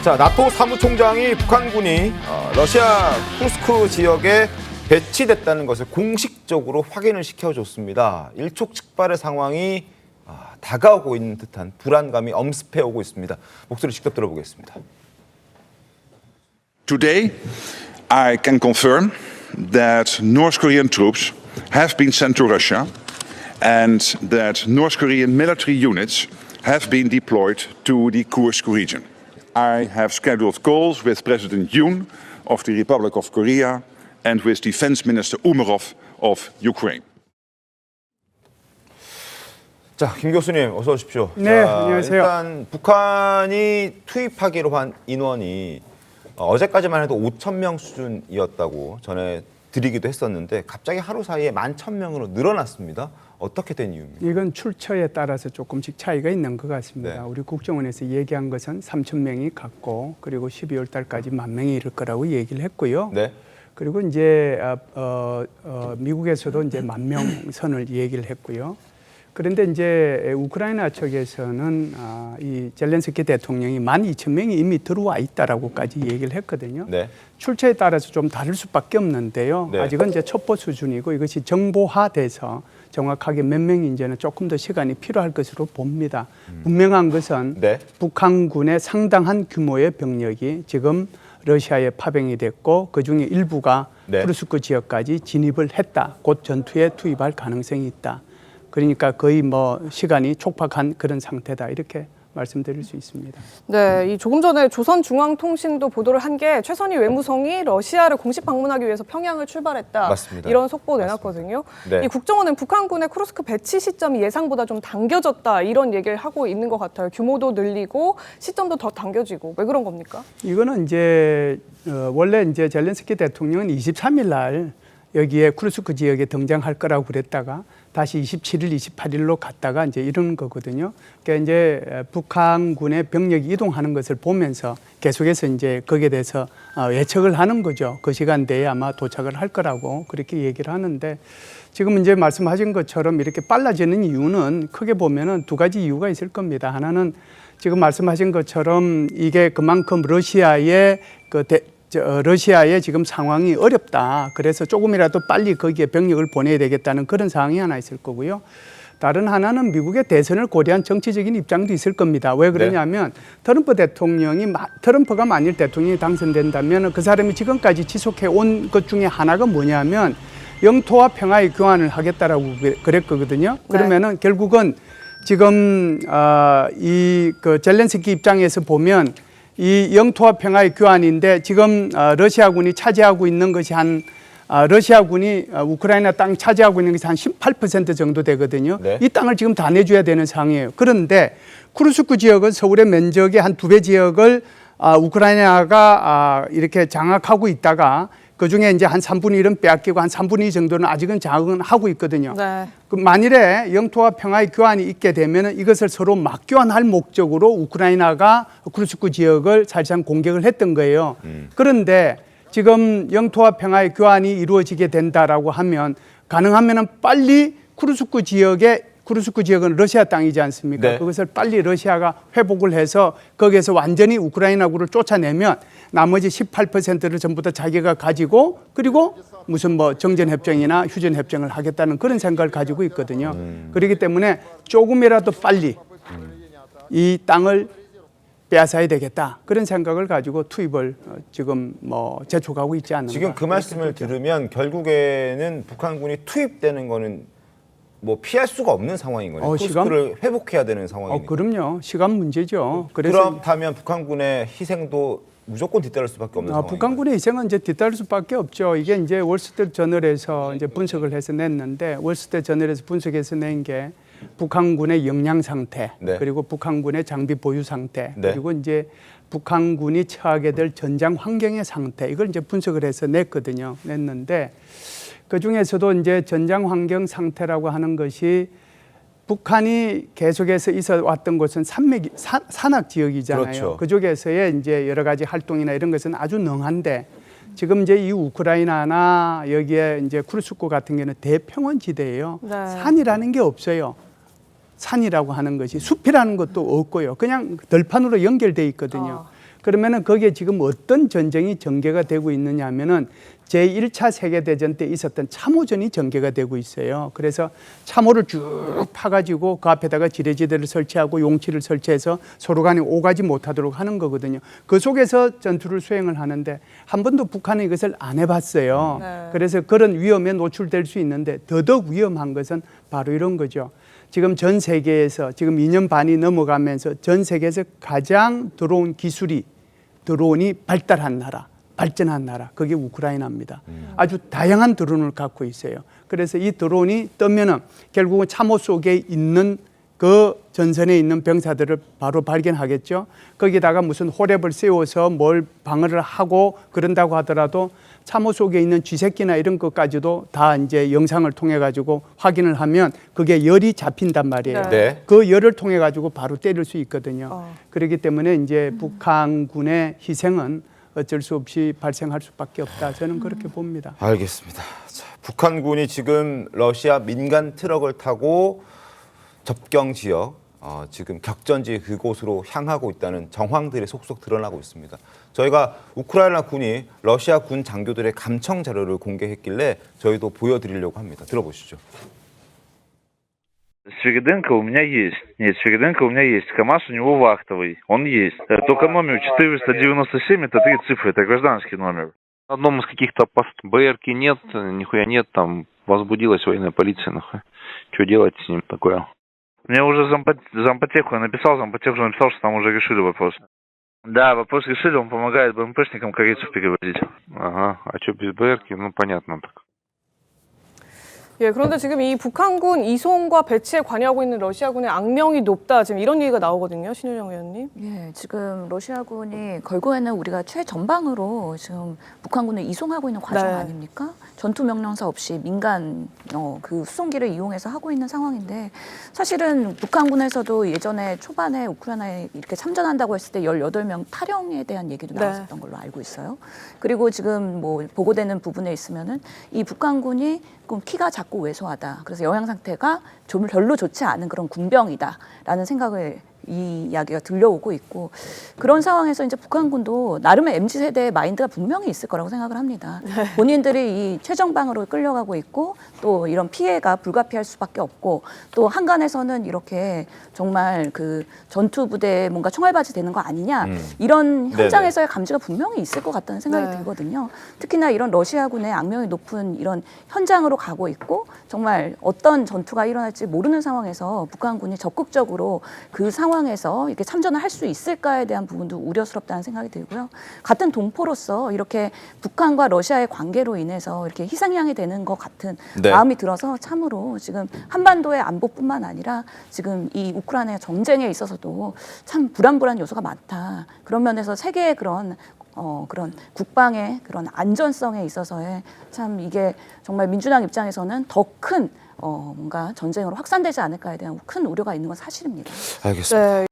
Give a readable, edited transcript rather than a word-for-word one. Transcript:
자, 나토 사무총장이 북한군이 러시아 쿠르스크 지역에 배치됐다는 것을 공식적으로 확인을 시켜줬습니다. 일촉즉발의 상황이 다가오고 있는 듯한 불안감이 엄습해오고 있습니다. 목소리 직접 들어보겠습니다. Today, I can confirm that North Korean troops have been sent to Russia and that North Korean military units have been deployed to the Kursk region. I have scheduled calls with President Yoon of the Republic of Korea and with Defense Minister Umerov of Ukraine. 자, 김 교수님 어서 오십시오. 네, 자, 안녕하세요. 일단 북한이 투입하기로 한 인원이 어제까지만 해도 5,000명 수준이었다고 전해드리기도 했었는데 갑자기 하루 사이에 11,000명으로 늘어났습니다. 어떻게 된 이유입니까? 이건 출처에 따라서 조금씩 차이가 있는 것 같습니다. 네. 우리 국정원에서 얘기한 것은 3,000명이 갔고 그리고 12월 달까지 10,000명이 이를 거라고 얘기를 했고요. 네. 그리고 이제 미국에서도 이제 10,000명 선을 얘기를 했고요. 그런데 이제 우크라이나 측에서는 이 젤렌스키 대통령이 12,000명이 이미 들어와 있다라고까지 얘기를 했거든요. 네. 출처에 따라서 좀 다를 수밖에 없는데요. 네. 아직은 이제 첩보 수준이고 이것이 정보화돼서 정확하게 몇 명인지는 조금 더 시간이 필요할 것으로 봅니다. 분명한 것은 네. 북한군의 상당한 규모의 병력이 지금 러시아에 파병이 됐고 그중에 일부가 네. 쿠르스크 지역까지 진입을 했다. 곧 전투에 투입할 가능성이 있다. 그러니까 거의 뭐 시간이 촉박한 그런 상태다. 이렇게 말씀드릴 수 있습니다. 네, 이 조금 전에 조선중앙통신도 보도를 한 게 최선희 외무성이 러시아를 공식 방문하기 위해서 평양을 출발했다. 맞습니다. 이런 속보 내놨거든요. 네. 이 국정원은 북한군의 쿠르스크 배치 시점이 예상보다 좀 당겨졌다 이런 얘기를 하고 있는 것 같아요. 규모도 늘리고 시점도 더 당겨지고 왜 그런 겁니까? 이거는 이제 원래 이제 젤렌스키 대통령은 23일 날 여기에 쿠르스크 지역에 등장할 거라고 그랬다가 다시 27일, 28일로 갔다가 이제 이런 거거든요. 그러니까 이제 북한군의 병력이 이동하는 것을 보면서 계속해서 이제 거기에 대해서 예측을 하는 거죠. 그 시간대에 아마 도착을 할 거라고 그렇게 얘기를 하는데 지금 이제 말씀하신 것처럼 이렇게 빨라지는 이유는 크게 보면은 두 가지 이유가 있을 겁니다. 하나는 지금 말씀하신 것처럼 이게 그만큼 러시아의 러시아의 지금 상황이 어렵다. 그래서 조금이라도 빨리 거기에 병력을 보내야 되겠다는 그런 상황이 하나 있을 거고요. 다른 하나는 미국의 대선을 고려한 정치적인 입장도 있을 겁니다. 왜 그러냐면 트럼프가 만일 대통령이 당선된다면 그 사람이 지금까지 지속해 온 것 중에 하나가 뭐냐면 영토와 평화의 교환을 하겠다라고 그랬거든요. 그러면은 결국은 지금 그 젤렌스키 입장에서 보면 이 영토와 평화의 교환인데 지금 러시아군이 차지하고 있는 것이 러시아군이 우크라이나 땅 차지하고 있는 것이 한 18% 정도 되거든요. 네. 이 땅을 지금 다 내줘야 되는 상황이에요. 그런데 쿠르스크 지역은 서울의 면적의 한 2배 지역을 우크라이나가 이렇게 장악하고 있다가 그중에 이제 한 3분의 1은 빼앗기고 한 3분의 2 정도는 아직은 장악은 하고 있거든요. 네. 그 만일에 영토와 평화의 교환이 있게 되면 이것을 서로 맞교환할 목적으로 우크라이나가 쿠르스크 지역을 사실상 공격을 했던 거예요. 그런데 지금 영토와 평화의 교환이 이루어지게 된다라고 하면 가능하면 빨리 쿠르스크 지역은 러시아 땅이지 않습니까? 네. 그것을 빨리 러시아가 회복을 해서 거기에서 완전히 우크라이나군을 쫓아내면 나머지 18%를 전부 다 자기가 가지고 그리고 무슨 뭐 정전협정이나 휴전협정을 하겠다는 그런 생각을 가지고 있거든요. 그렇기 때문에 조금이라도 빨리 이 땅을 빼앗아야 되겠다. 그런 생각을 가지고 투입을 지금 뭐 재촉하고 있지 않는가. 지금 그 말씀을 들으면 결국에는 북한군이 투입되는 거는 뭐 피할 수가 없는 상황인 거예요. 쿠르스크를 회복해야 되는 상황이니까. 그럼요. 시간 문제죠. 그래서 그렇다면 북한군의 희생도 무조건 뒤따를 수밖에 없는 상황이에요. 북한군의 희생은 이제 뒤따를 수밖에 없죠. 이게 이제 월스트리트저널에서 이제 분석을 해서 냈는데 월스트리트저널에서 분석해서 낸 게 북한군의 역량 상태, 네. 그리고 북한군의 장비 보유 상태, 네. 그리고 이제 북한군이 처하게 될 전장 환경의 상태 이걸 이제 분석을 해서 냈는데 그 중에서도 이제 전장 환경 상태라고 하는 것이 북한이 계속해서 있어 왔던 곳은 산악 지역이잖아요. 그렇죠. 그쪽에서의 이제 여러 가지 활동이나 이런 것은 아주 능한데 지금 이제 이 우크라이나나 여기에 이제 쿠르스크 같은 경우는 대평원 지대예요. 네. 산이라는 게 없어요. 산이라고 하는 것이 숲이라는 것도 없고요. 그냥 들판으로 연결돼 있거든요. 그러면은 거기에 지금 어떤 전쟁이 전개가 되고 있느냐 하면은 제1차 세계대전 때 있었던 참호전이 전개가 되고 있어요. 그래서 참호를 쭉 파가지고 그 앞에다가 지뢰지대를 설치하고 용치를 설치해서 서로 간에 오가지 못하도록 하는 거거든요. 그 속에서 전투를 수행을 하는데 한 번도 북한은 이것을 안 해봤어요. 네. 그래서 그런 위험에 노출될 수 있는데 더더욱 위험한 것은 바로 이런 거죠. 지금 전 세계에서 지금 2년 반이 넘어가면서 전 세계에서 가장 들어온 기술이 드론이 발달한 나라, 발전한 나라, 그게 우크라이나입니다. 아주 다양한 드론을 갖고 있어요. 그래서 이 드론이 뜨면은 결국은 참호 속에 있는 그 전선에 있는 병사들을 바로 발견하겠죠. 거기다가 무슨 호랩을 세워서 뭘 방어를 하고 그런다고 하더라도 참호 속에 있는 쥐새끼나 이런 것까지도 다 이제 영상을 통해 가지고 확인을 하면 그게 열이 잡힌단 말이에요. 네. 그 열을 통해 가지고 바로 때릴 수 있거든요. 어. 그렇기 때문에 이제 북한군의 희생은 어쩔 수 없이 발생할 수밖에 없다. 저는 그렇게 봅니다. 알겠습니다. 자, 북한군이 지금 러시아 민간 트럭을 타고 접경 지역, 지금 격전지 그곳으로 향하고 있다는 정황들이 속속 드러나고 있습니다. 저희가 우크라이나 군이 러시아 군 장교들의 감청 자료를 공개했길래 저희도 보여드리려고 합니다. 들어보시죠. Свириденко у меня есть. Нет, Свириденко у меня есть. КамАЗ у него вахтовый. Он есть. Только номер 497, это 3 цифры, это гражданский номер. На одном из каких-то БРки нет, нихуя нет, там возбудилась военная полиция, нахуй. Что делать с ним такое? Мне уже зампотеху я написал, зампотех уже написал, что там уже решили вопрос. Да, вопрос решили, он помогает БМПшникам корейцев перевозить. Ага, а что без БРки? Ну, понятно так. 예, 그런데 지금 이 북한군 이송과 배치에 관여하고 있는 러시아군의 악명이 높다. 지금 이런 얘기가 나오거든요. 신윤영 의원님. 예, 지금 러시아군이 결국에는 우리가 최전방으로 지금 북한군을 이송하고 있는 과정 네. 아닙니까? 전투 명령사 없이 민간 그 수송기를 이용해서 하고 있는 상황인데 사실은 북한군에서도 예전에 초반에 우크라이나에 이렇게 참전한다고 했을 때 18명 탈영에 대한 얘기도 네. 나왔었던 걸로 알고 있어요. 그리고 지금 뭐 보고되는 부분에 있으면은 이 북한군이 좀 키가 작고 왜소하다. 그래서 영양 상태가 좀 별로 좋지 않은 그런 군병이다라는 생각을 이 이야기가 들려오고 있고 그런 상황에서 이제 북한군도 나름의 MZ세대의 마인드가 분명히 있을 거라고 생각을 합니다. 본인들이 이 최정방으로 끌려가고 있고 또 이런 피해가 불가피할 수밖에 없고 또 한간에서는 이렇게 정말 그 전투부대에 뭔가 총알받이 되는 거 아니냐 이런 현장에서의 감지가 분명히 있을 것 같다는 생각이 네. 들거든요. 특히나 이런 러시아군의 악명이 높은 이런 현장으로 가고 있고 정말 어떤 전투가 일어날지 모르는 상황에서 북한군이 적극적으로 그 상황에서 이렇게 참전을 할 수 있을까에 대한 부분도 우려스럽다는 생각이 들고요. 같은 동포로서 이렇게 북한과 러시아의 관계로 인해서 이렇게 희생양이 되는 것 같은 네. 마음이 들어서 참으로 지금 한반도의 안보뿐만 아니라 지금 이 우크라이나 전쟁에 있어서도 참 불안불안 요소가 많다. 그런 면에서 세계의 그런 국방의 그런 안전성에 있어서의 참 이게 정말 민주당 입장에서는 더 큰 뭔가 전쟁으로 확산되지 않을까에 대한 큰 우려가 있는 건 사실입니다. 알겠습니다. 네.